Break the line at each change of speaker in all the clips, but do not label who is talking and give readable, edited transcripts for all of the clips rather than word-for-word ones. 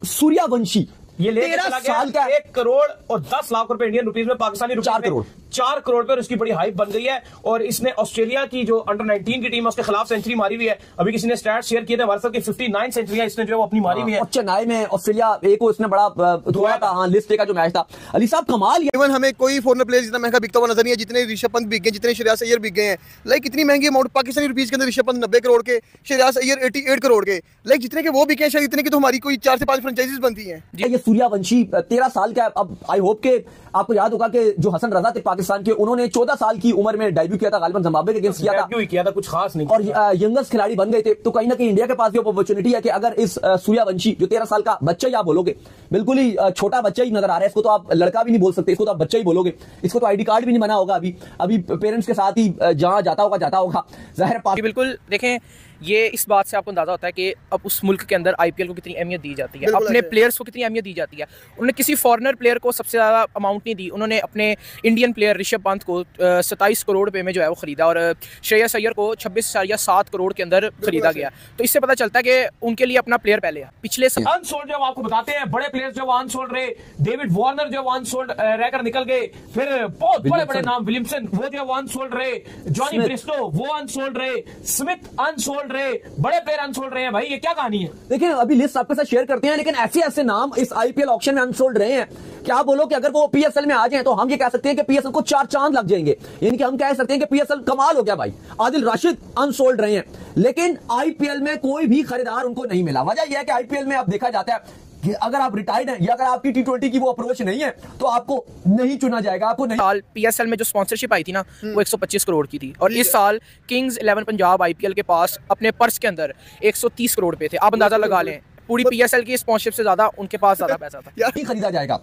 सूर्यवंशी
ये
13 साल का
1 करोड़ और 10 लाख रुपए इंडियन रुपीस में, पाकिस्तानी रुपीस 4 करोड़ पे उसकी बड़ी हाइप बन गई है। और इसने ऑस्ट्रेलिया की जो अंडर 19 की टीम है उसके खिलाफ सेंचुरी मारी हुई है। अभी किसी ने स्टैट शेयर किए थे हमारे साथ कि 59 सेंचुरियां इसने जो है वो अपनी मारी हुई है।
और चेन्नई में ऑस्ट्रेलिया ए को इसने बड़ा धोया था। हाँ, लिस्ट ए का जो मैच था अली साहब कमाल।
इवन हमें कोई फॉरेनर प्लेयर जितना महंगा बिकता हुआ नजर नहीं है जितने ऋषभ पंत बिक गए, जितने श्रेयस अय्यर बिक गए हैं। लाइक इतनी महंगी अमाउंट पाकिस्तानी रुपीस के अंदर ऋषभ पंत 90 करोड़ के, श्रेयस अय्यर 88 करोड़ के। लाइक जितने के वो बिके हैं शायद इतने की तो हमारी कोई 4 से 5 फ्रेंचाइजीज बनती हैं।
ये सूर्यवंशी 13 साल का। अब आई होप के आपको याद होगा कि जो हसन रजा थे पाकिस्तान के, उन्होंने 14 साल की उम्र में डेब्यू किया था, गालिबन जिम्बाब्वे के अगेंस्ट किया था,
कुछ खास नहीं,
और यंगेस्ट खिलाड़ी बन गए थे। तो कहीं ना कहीं इंडिया के पास भी अपॉर्चुनिटी है कि अगर इस सूर्यवंशी जो 13 साल का बच्चा ही आप बोलोगे, बिल्कुल ही छोटा बच्चा ही नजर आ रहा है, इसको तो आप लड़का भी नहीं बोल सकते, इसको तो आप बच्चा ही बोलोगे, इसको तो आईडी कार्ड भी नहीं बना होगा, अभी पेरेंट्स के साथ ही जहां जाता होगा जाहिर।
बिल्कुल देखें, ये इस बात से आपको अंदाजा होता है कि अब उस मुल्क के अंदर आईपीएल को कितनी अहमियत दी जाती है, अपने प्लेयर्स को कितनी अहमियत दी जाती है। उन्होंने किसी फॉरेनर प्लेयर को सबसे ज़्यादा अमाउंट नहीं दी, उन्होंने अपने इंडियन प्लेयर ऋषभ पंत को 27 करोड़ रुपए में जो है वो खरीदा, और श्रेयस अय्यर को 26 या 7 करोड़ के अंदर खरीदा गया। तो इससे पता चलता है कि उनके लिए अपना प्लेयर पहले है। पिछले
अनसोल्ड जो आपको बताते हैं, बड़े प्लेयर्स जो अनसोल्ड रहे, डेविड वार्नर जो अनसोल्ड रहकर निकल गए, फिर बहुत बड़े नाम विलियमसन वो जो अनसोल्ड रहे, जॉनी ब्रिस्टो वो अनसोल्ड रहे, स्मिथ अनसोल्ड रहे, बड़े प्लेयर अनसोल्ड रहे हैं। भाई ये क्या कहानी है?
देखिए अभी लिस्ट आपके साथ शेयर करते हैं, लेकिन ऐसे नाम इस आईपीएल ऑक्शन में अनसोल्ड रहे हैं कि आप बोलो कि अगर वो पीएसएल में आ जाए तो हम ये कह सकते हैं कि पीएसएल को 4 चांद लग जाएंगे। यानी कि हम कह सकते हैं कि पीएसएल कमाल हो गया भाई। आदिल राशिद अनसोल्ड रहे हैं, लेकिन आईपीएल में कोई भी खरीदार उनको नहीं मिला। वजह यह है कि आईपीएल में अब देखा जाता है कि अगर आप रिटायर्ड हैं या अगर आपकी T20 की वो अप्रोच नहीं है तो आपको नहीं चुना जाएगा, आपको नहीं।
साल पीएसएल में जो स्पॉन्सरशिप आई थी ना वो 125 करोड़ की थी, और इस साल किंग्स 11 पंजाब आईपीएल के पास अपने पर्स के अंदर 130 करोड़ रुपए थे। आप अंदाजा लगा लें, पूरी पीएसएल की स्पॉन्सरशिप से ज्यादा उनके पास ज्यादा पैसा था।
नहीं खरीदा जाएगा।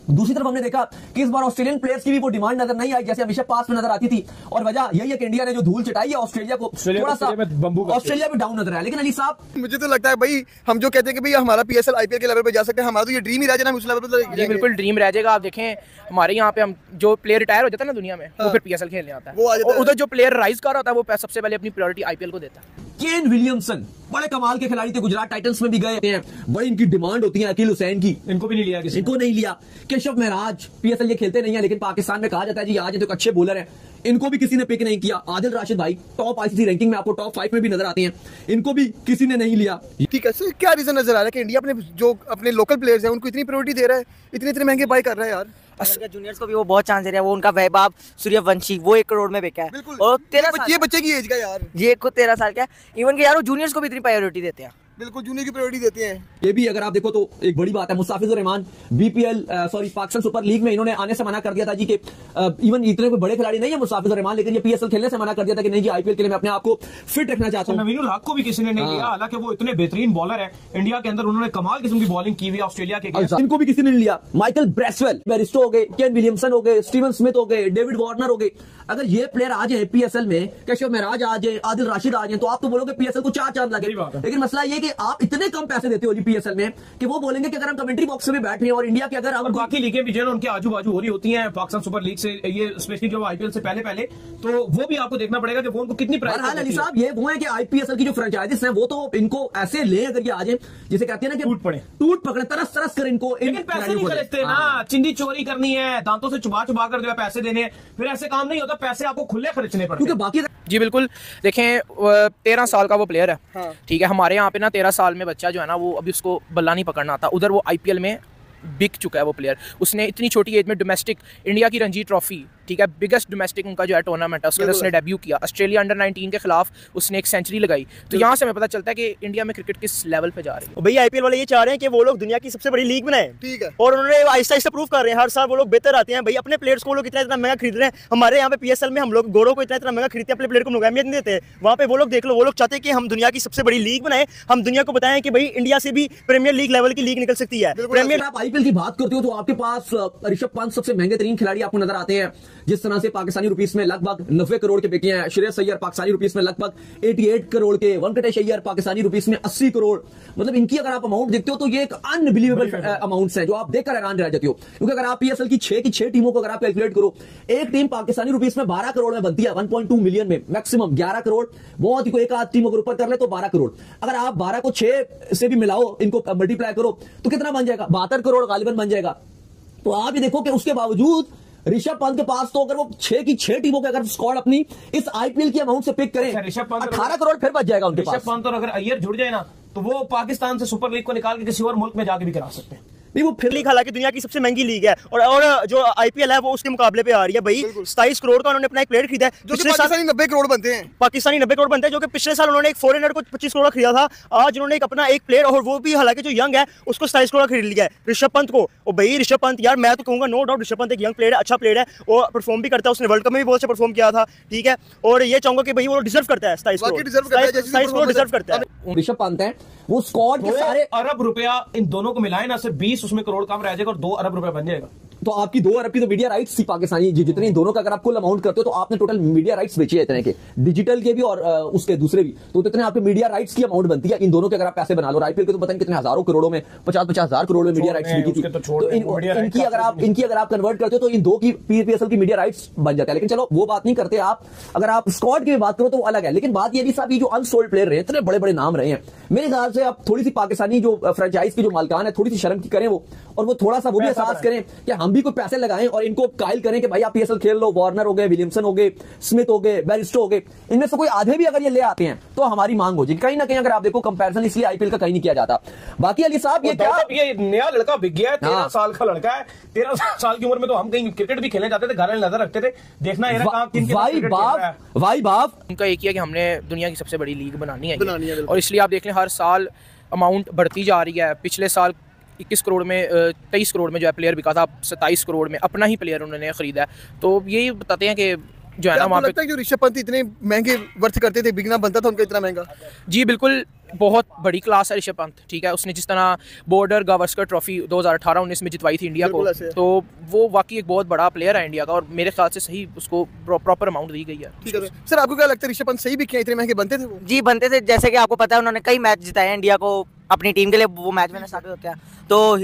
दूसरी तरफ हमने देखा कि इस बार ऑस्ट्रेलियन प्लेयर्स की भी वो डिमांड नजर नहीं आई जैसे हमेशा पास में नजर आती थी, और वजह यही है कि इंडिया ने जो धूल चटाई है ऑस्ट्रेलिया को, थोड़ा सा ऑस्ट्रेलिया भी डाउन नजर आया। लेकिन अली साहब
मुझे तो लगता है भाई हम जो कहते हैं कि भाई हमारा पीएसएल आईपीएल के लेवल पे जा सकते हैं, हमारा तो ये ड्रीम ही रह जाना उस लेवल पे।
जी बिल्कुल ड्रीम रह जाएगा। आप देखें हमारे यहाँ पे हम जो प्लेयर रिटायर हो जाता है ना दुनिया में, वो फिर पीएसएल खेलने आता है, और उधर जो प्लेयर राइज कर रहा होता है वो सबसे पहले अपनी प्रायोरिटी आईपीएल को देता है।
केन विलियमसन बड़े कमाल के खिलाड़ी थे, गुजरात टाइटंस में भी गए हैं, बड़ी इनकी डिमांड होती है। अकील हुसैन की,
इनको भी नहीं लिया,
इनको नहीं लिया। केशव महराज पीएसएल ये खेलते नहीं है, लेकिन पाकिस्तान में कहा जाता है जी आज तो अच्छे बॉलर हैं, इनको भी किसी ने पिक नहीं किया। आदिल राशिद भाई टॉप आईसीसी रैंकिंग में आपको टॉप 5 में भी नजर आते हैं, इनको भी किसी ने नहीं लिया।
ठीक है सर, क्या रीजन नजर आ रहा है कि इंडिया अपने जो अपने लोकल प्लेयर्स हैं उनको इतनी प्रायोरिटी दे रहा है, इतने महंगे बाय कर रहा है यार।
जूनियर्स को भी वो बहुत चांस दे रहा है। वो उनका वैभव सूर्यवंशी वो 1 करोड़ में बिका है, और 13
ये बच्चे की एज का यार,
ये खुद 13 साल का। इवन के यार वो जूनियर्स को भी इतनी प्रायोरिटी देते हैं।
बिल्कुल जूनियर की प्रायोरिटी देते हैं।
ये भी अगर आप देखो तो एक बड़ी बात है। मुस्ताफिजुर रहमान पाकिस्तान सुपर लीग में इन्होंने आने से मना कर दिया था जी कि इवन इतने कोई बड़े खिलाड़ी नहीं है मुस्ताफिजुर रहमान, लेकिन ये पीएसएल खेलने से मना कर दिया था कि नहीं जी आईपीएल के लिए मैं अपने आप को फिट रखना चाहता हूं।
नवीनुल हक को भी किसी ने नहीं लिया, हालांकि वो इतने बेहतरीन बॉलर है इंडिया के अंदर, उन्होंने कमाल किस्म की बॉलिंग की हुई ऑस्ट्रेलिया के खिलाफ,
इनको भी किसी ने नहीं लिया। माइकल ब्रेसवेल, बेरिस्टो हो गए, केन विलियमसन हो गए, स्टीवन स्मिथ हो गए, डेविड वार्नर हो गए। अगर ये प्लेयर आ जाए पीएसएल में, केशव महराज आ जाए, आदिल राशिद आ जाए, तो आप तो बोलोगे पीएसएल को 4 चांद लगे। लेकिन मसला ये कि आप इतने कम पैसे देते हो जी पीएसएल में कि वो बोलेंगे कि अगर हम कमेंट्री बॉक्स में बैठ रहे हैं और इंडिया के अगर हम
बाकी लीगें भी जो उनके आजू बाजू हो रही होती हैं पाकिस्तान सुपर लीग से, ये स्पेशली जो आईपीएल से पहले तो वो भी आपको देखना पड़ेगा कि वो उनको कितनी प्राइस।
अली साहब ये वो है कि आईपीएल की जो फ्रेंचाइजीज हैं वो तो इनको ऐसे ले अगर ये आ जाए जिसे कहते हैं ना कि टूट पकड़े तरस कर इनको,
लेकिन पैसे नहीं खरीदते ना, चिंदी चोरी करनी है, दांतों से चुबा कर जो है पैसे देने हैं, फिर ऐसे काम नहीं होता, पैसे आपको खुले खर्चने पड़ते
क्योंकि बाकी।
जी बिल्कुल देखें 13 साल का वो प्लेयर है, ठीक है। हमारे यहाँ पे ना 13 साल में बच्चा जो है ना वो अभी उसको बल्ला नहीं पकड़ना आता, उधर वो आईपीएल में बिक चुका है वो प्लेयर। उसने इतनी छोटी एज में डोमेस्टिक इंडिया की रणजी ट्रॉफी, ठीक है, बिगेस्ट डोमेस्टिक उनका जो है टूर्नामेंट है, उसके अंदर उसने डेब्यू किया। ऑस्ट्रेलिया अंडर 19 के खिलाफ उसने एक सेंचुरी लगाई। तो यहाँ से हमें पता चलता है कि इंडिया में क्रिकेट किस लेवल पे जा रही है।
भैया आईपीएल वाले ये चाह रहे हैं कि वो लोग दुनिया की सबसे बड़ी लीग बनाए,
ठीक है,
और उन्होंने आहिस्ता आहिस्ता प्रूव कर रहे हैं। हर साल वो लोग बेहतर आते हैं। भाई अपने प्लेयर्स को वो लोग इतना महंगा खरीद रहे हैं। हमारे यहाँ पे पीएसएल में हम लोग गोरों को इतना महंगा खरीदते हैं, अपने प्लेयर को अहमियत नहीं देते। वहाँ पे वो लोग देख लो, वो लोग चाहते हैं कि हम दुनिया की सबसे बड़ी लीग बनाए, हम दुनिया को बताएं कि भाई इंडिया से भी प्रीमियर लीग लेवल की लीग निकल सकती है।
प्रीमियर आप आईपीएल की बात करते हो तो आपके पास ऋषभ पंत सबसे महंगे तरीन खिलाड़ी आपको नजर आते हैं, जिस तरह से पाकिस्तानी रुपीस में लगभग 90 करोड़ के बिके हैं, श्रेयस अय्यर पाकिस्तानी रुपीस में लगभग 88 करोड़ के, वेंकटेश अय्यर पाकिस्तानी रुपीस में 80 करोड़, मतलब इनकी अगर आप अमाउंट देखते हो तो ये एक अनबिलीवेबल अमाउंट्स हैं जो आप देखकर हैरान रह जाते हो। क्योंकि अगर आप पीएसएल की 6 टीमों को अगर आप कैलकुलेट करो, एक टीम पाकिस्तानी रुपीस में 12 करोड़ में बनती है, 1.2 मिलियन में मैक्सिमम 11 करोड़, बहुत ही कोई एक आध टीम अगर ऊपर कर ले तो 12 करोड़। अगर आप 12 को 6 से भी मिलाओ, इनको मल्टीप्लाई करो तो कितना बन जाएगा, 72 करोड़ गालिबन बन जाएगा। तो आप ये देखो कि उसके बावजूद ऋषभ पंत के पास तो अगर वो 6 टीमों के अगर स्क्वाड अपनी इस आईपीएल की अमाउंट से पिक करें, 18 करोड़ फिर बच जाएगा उनके पास।
ऋषभ पंत और अगर अय्यर जुड़ जाए ना तो वो पाकिस्तान से सुपर लीग को निकाल के किसी और मुल्क में जाके भी करा सकते हैं।
नहीं, वो फिर लीग हालांकि दुनिया की सबसे महंगी लीग है और जो आईपीएल है वो उसके मुकाबले पे आ रही है भाई। 27 करोड़ का उन्होंने अपना एक प्लेयर खरीदा है,
जो पाकिस्तानी 90 करोड़ बनते हैं।
पाकिस्तानी 90 करोड़ बनते हैं, जो कि पिछले साल उन्होंने एक फॉरेनर को 25 करोड़ खरीदा था। आज उन्होंने एक अपना एक प्लेयर, और वो भी हालांकि जो यंग है उसको 27 करोड़ खरीद लिया है, ऋषभ पंत को। और भाई ऋषभ पंत यार मैं तो कहूंगा नो डाउट ऋषभ पंत एक यंग प्लेयर है, अच्छा प्लेयर है, वो परफॉर्म भी करता है, उसने वर्ल्ड कप में भी बहुत अच्छा परफॉर्म किया था, ठीक है। और ये चाहूंगा कि भाई वो डिजर्व करता है 27 करोड़ डिजर्व करता है।
ऋषभ पंत है वो स्क्वाड के सारे
अरब रुपया इन दोनों को मिलाए ना, सिर्फ 20 उसमें करोड़ कम रह जाएगा और 2 अरब रुपया बन जाएगा।
तो आपकी 2 अरब की तो मीडिया राइट्स थी पाकिस्तानी जितने, दोनों का अगर आप कुल अमाउंट करते हो तो आपने टोटल मीडिया राइट्स बेचे इतने के, डिजिटल के भी और उसके दूसरे भी, तो इतने आपके मीडिया राइट्स की अमाउंट बनती है इन दोनों के अगर आप पैसे बना लो। आईपीएल के तो पता नहीं कितने हजारों करोड़ों में, 50-50 हजार करोड़ में मीडिया राइट्स बिकी थी। तो इनकी अगर आप कन्वर्ट करते हो तो इन 2 की पीएसएल की मीडिया राइट्स बन जाता है। लेकिन चलो वो बात नहीं करते आप, अगर आप स्क्वाड की बात करो तो वो अलग है। लेकिन बात ये भी साहब, ये जो अनसोल्ड प्लेयर रहे, इतने बड़े बड़े नाम रहे हैं, मेरे ख्याल से आप थोड़ी सी पाकिस्तानी जो फ्रेंचाइज की जो मालिकान है थोड़ी सी शर्म की करें वो, और वो थोड़ा सा वो भी एहसास करें कि हम भी कोई पैसे लगाएं और इनको कायल करें कि भाई आप पीएसएल खेल लो। वार्नर हो गए, विलियमसन हो गए, स्मिथ हो गए, बेरिस्टो हो गए, इनमें से कोई आधे भी अगर ये ले आते हैं तो हमारी मांग हो जाएगी। कहीं ना कहीं अगर आप देखो कंपैरिजन इसलिए आईपीएल का कहीं नहीं किया जाता। बाकी अली साहब ये क्या,
ये नया लड़का बिक गया है, 13 साल का लड़का है, 13 साल की उम्र में तो हम कहीं क्रिकेट भी खेलने जाते थे, घर में नजर रखते थे, देखना
भाई बाप
उनका एक ही है कि हमने दुनिया की सबसे बड़ी लीग बनानी है और इसलिए आप देख लें हर साल अमाउंट बढ़ती जा रही है। पिछले साल 21 करोड़ में 23 करोड़ में जो है प्लेयर बिका था, 27 करोड़ में अपना ही प्लेयर उन्होंने खरीदा है। तो यही बताते हैं कि जो है ना वहाँ पे
जो ऋषभ पंत इतने महंगे वर्थ करते थे, बिकना बनता था उनका इतना महंगा।
जी बिल्कुल, बहुत बड़ी क्लास है ऋषभ पंत, ठीक है। उसने जिस तरह बॉर्डर गावस्कर ट्रॉफी 2018-19 में जितवाई थी इंडिया को, तो वो वाकई एक बहुत बड़ा प्लेयर है इंडिया का और मेरे ख्याल से सही उसको प्रॉपर अमाउंट दी गई है।
ठीक है सर, आपको क्या लगता है ऋषभ पंत सही भी क्या इतने महंगे बनते थे वो?
जी बनते थे, जैसे कि आपको पता है उन्होंने कई मैच जिताए हैं इंडिया को अपनी टीम के लिए, वो मैच में साबित होते हैं, तो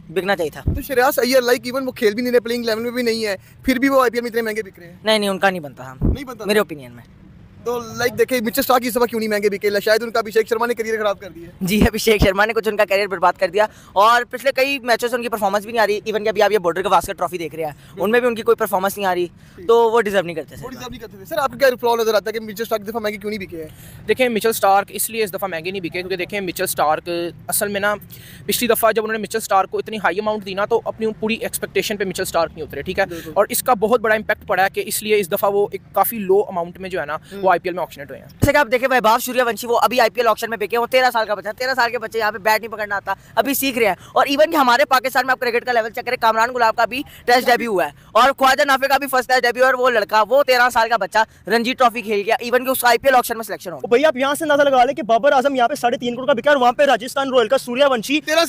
बिकना चाहिए था।
तो श्रेयस अय्यर लाइक इवन वो खेल भी नहीं रहे, प्लेइंग 11 में भी नहीं है, फिर भी वो आईपीएल में इतने महंगे बिक रहे हैं।
नहीं उनका नहीं बनता,
नहीं बनता
मेरे ओपिनियन में।
तो लाइक देखिए मिचेल स्टार्क इस बार क्यों नहीं महंगे बिके? शायद उनका अभिषेक शर्मा ने करियर खराब कर दिया।
जी अभिषेक शर्मा ने कुछ उनका करियर बर्बाद कर दिया और पिछले कई मैचों से उनकी परफॉर्मेंस भी नहीं आ रही। इवन कि अभी आप ये बॉर्डर गावस्कर ट्रॉफी देख रहे हैं, उनमें भी उनकी कोई परफॉर्मेंस नहीं आ रही, तो वो डिजर्व नहीं करते थे।
सर आपको क्या फ्लॉ नजर आता है कि मिचेल स्टार्क इस दफा महंगे क्यों नहीं बिके हैं?
देखिए मिचेल स्टार्क इसलिए इस दफ़ा महंगे नहीं बिके क्योंकि देखिए मिचेल स्टार्क असल में ना पिछली दफ़ा जब उन्होंने मिचेल स्टार्क को इतनी हाई अमाउंट दी ना, तो अपनी पूरी एक्सपेक्टेशन पे मिचेल स्टार्क नहीं उतरे, ठीक है। और इसका बहुत बड़ा इंपैक्ट पड़ा है कि इसलिए इस दफ़ा वो एक काफ़ी लो अमाउंट में जो है ना वो आईपीएल में ऑक्शनेट हुए हैं।
जैसे कि आप देखें वैभव सूर्यवंशी, वो अभी आईपीएल ऑक्शन में बिके, वो 13 साल का बच्चा, 13 साल के बच्चे यहाँ पे बैट नहीं पकड़ना आता, अभी सीख रहे हैं। और इवन कि हमारे पाकिस्तान में आप क्रिकेट का लेवल चेक करें, कामरान गुलाब का भी टेस्ट डेब्यू हुआ है और ख्वाजा नाफे का भी फर्स्ट टेस्ट डेब्यू, और वो लड़का वो 13 साल का बच्चा रणजी ट्रॉफी खेल गया, इवन कि उसका आईपीएल ऑक्शन में सिलेक्शन हो।
भैया आप यहाँ से अंदाजा लगा ले कि बाबर आजम यहाँ पे 3.5 करोड़ का बिका और वहाँ पे राजस्थान रॉयल का सूर्यवंशी
13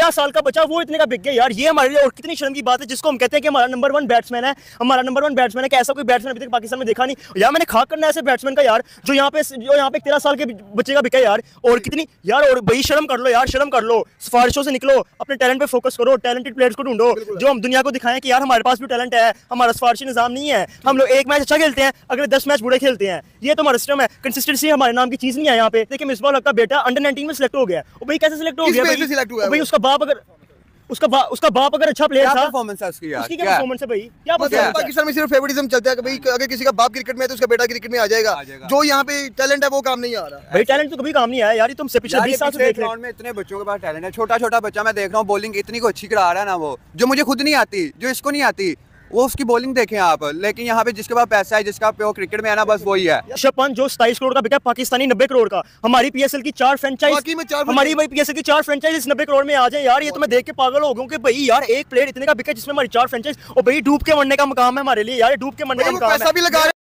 साल का बच्चा
वो इतने का बिक गया यार। ये हमारे लिए और कितनी शर्म की बात है, जिसको हम कहते हैं कि हमारा नंबर 1 बैट्समैन है, हमारा नंबर 1 बैट्समैन है, कि ऐसा कोई बैट्समैन अभी तक पाकिस्तान में देखा नहीं यार। मैंने खाक करना है ऐसे बैट्समैन का यार, जो यहाँ पे 13 साल के बच्चे का बिका यार। और कितनी यार, और भाई शर्म कर लो यार, शर्म कर लो, सिफारिशों से निकलो, अपने टैलेंट पे फोकस करो, टैलेंटेड प्लेयर्स को ढूंढो, जो हम दुनिया को दिखाएं कि यार हमारे पास भी टैलेंट है, हमारा सिफारिशी निजाम नहीं है, हम लोग एक मैच अच्छा खेलते हैं, अगले 10 मैच बुरे खेलते हैं, ये तो हमारा सिस्टम है। कंसिस्टेंसी हमारे नाम की चीज नहीं है यहाँ पे। देखिए मिसबाह हक का बेटा अंडर 19 में सिलेक्ट हो गया, भाई कैसे सिलेक्ट हो गया भाई? उसका बाप अगर अच्छा प्लेयर था,
परफॉर्मेंस है उसकी यार,
उसकी क्या परफॉर्मेंस है भाई? क्या
पाकिस्तान में सिर्फ फेवरिज्म चलता है कि भाई अगर किसी का बाप क्रिकेट में है तो उसका बेटा क्रिकेट में आ जाएगा। जो यहाँ पे टैलेंट है वो काम नहीं आ रहा
भाई। टैलेंट तो कभी काम नहीं आया यार, तुमसे पिछले 20 साल से देख रहे हैं।
में इतने बच्चों के पास टैलेंट है, छोटा बच्चा मैं देख रहा हूँ बॉलिंग इतनी को अच्छी करा रहा है ना, वो जो मुझे खुद नहीं आती, जो इसको नहीं आती, वो उसकी बॉलिंग देखें आप। लेकिन यहाँ पे जिसके पास पैसा है, जिसका प्योर क्रिकेट में है ना, बस वही है।
ऋषभ पंत जो 27 करोड़ का बिका, पाकिस्तानी 90 करोड़ का। हमारी पीएसएल की 4 फ्रेंचाइज, हमारी भाई पीएसएल की 4 फ्रेंचाइज 90 करोड़ में आ जाए यार, ये तो मैं देख के पागल हो गया कि भाई यार एक प्लेयर इतने का बिका जिसमें हमारी 4 फ्रेंचाइज, और भाई डूब के मरने का मकाम है हमारे लिए यार, डूब के मरने का मकाम है।